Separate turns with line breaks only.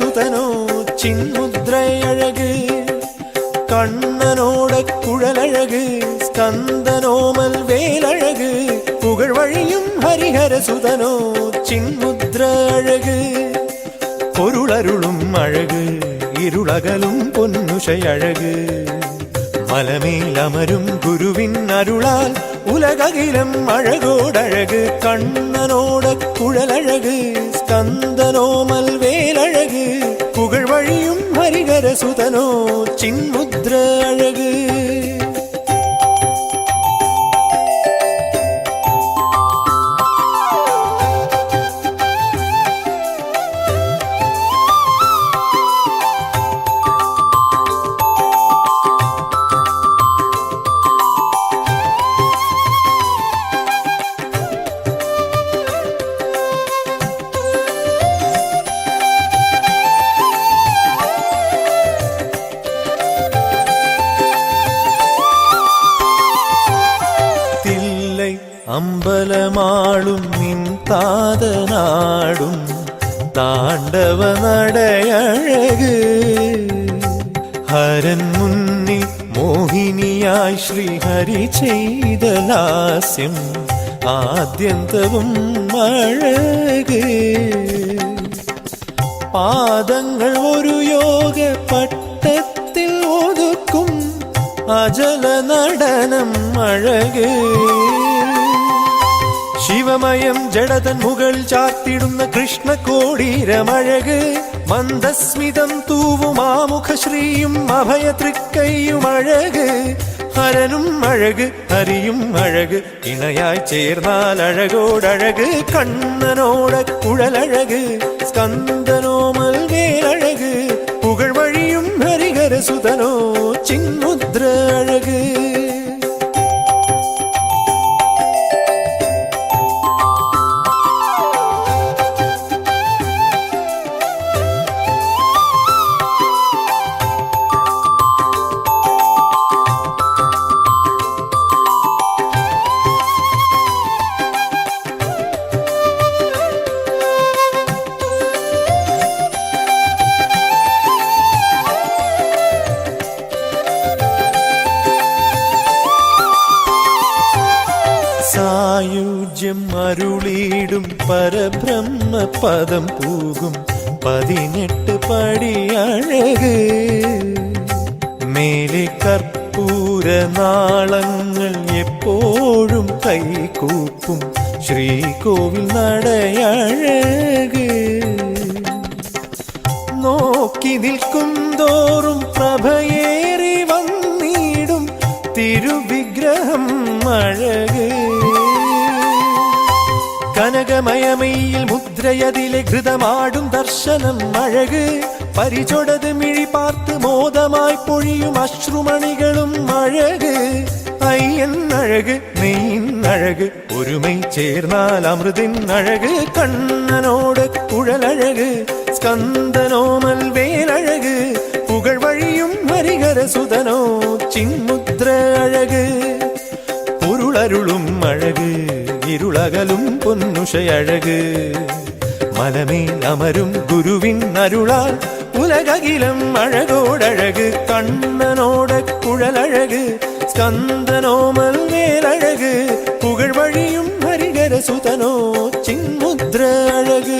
സുതനോ ചിന്മുദ്രയഴക് കണ്ണനോട കുഴലഴക് സ്കന്ദനോമൽ വേലഴക് പുകഴ് വഴിയും ഹരിഹര സുതനോ ചിന്മുദ്ര അഴക് പൊരുളരുളും അഴക് ഇരുളകലും പൊന്നുഷയഴക് മലമേലമരും ഗുരുവിൻ അരുളാൽ ഉലകകിലം അഴകോടഴക് കണ്ണനോട കുഴലഴക് സ്കന്ദനോമൽ വേലഴക് പുകഴ് വഴിയും ഹരിഹര സുതനോ ചിന്മുദ്ര അഴക് അമ്പലമാളും നിൻ താതനാടും താണ്ഡവ നടയഴക് ഹരൻ മുന്നിൽ മോഹിനിയായി ശ്രീഹരി ചെയ്ത ലാസ്യം ആദ്യന്തവും അഴക് പാദങ്ങൾ ഒരു യോഗ പട്ടത്തിൽ ഒതുക്കും അജല നടനം അഴക് ശിവമയം ജഡതൻ മുകൾ ചാർത്തിടുന്ന കൃഷ്ണകോടീരമഴക് മന്ദസ്മിതം തൂവും ആമുഖശ്രീയും അഭയ തൃക്കൈയും അഴക് ഹരനും അഴക് ഹരിയും അഴക് ഇണയായി ചേർന്നാൽ അഴകോടഴക് കണ്ണനോട കുഴലഴക് സ്കന്ദനോമൽ വേലഴക് പുകഴ് വഴിയും ഹരിഹര സുതനോ ചിന്മുദ്ര അഴക് സായുജ്യം അരുളിയിടും പരബ്രഹ്മ പദം പൂകും 18 പടിയഴക് മേലെ കർപ്പൂര നാളങ്ങൾ എപ്പോഴും കൈകൂപ്പും ശ്രീകോവിൽ നടയഴക് നോക്കി നിൽക്കും തോറും പ്രഭയേറി വന്നിടും തിരുവിഗ്രഹം അഴക് കനകമയമയിൽ മുദ്രയതിലെ ഘൃതമാടും ദർശനം അഴക് പരിചൊടത് മിഴി പാർത്ത് മോദമായി പൊഴിയും അശ്രുമണികളും അഴക് അയ്യൻ അഴക് നെയ്യിൻ അഴക് ഒരുമൈ ചേർന്നാൽ അമൃതിൻ അഴക് കണ്ണനോട് കുഴലഴക് സ്കന്ദനോമൽ വേലഴക് പുകഴ് വഴിയും ഹരിഹര സുതനോ ചിന്മുദ്ര അഴക് പൊരുളരുളും അഴക് ഇരുളകലും പൊന്നുഷയഴക് മലമേൽ അമരും ഗുരുവിൻ അരുളാൽ ഉലകകിലം അഴകോടഴക് കണ്ണനോട കുഴലഴക് സ്കന്ദനോമൽ വേലഴക് പുകഴ് വഴിയും ഹരിഹര സുതനോ ചിന്മുദ്ര അഴക്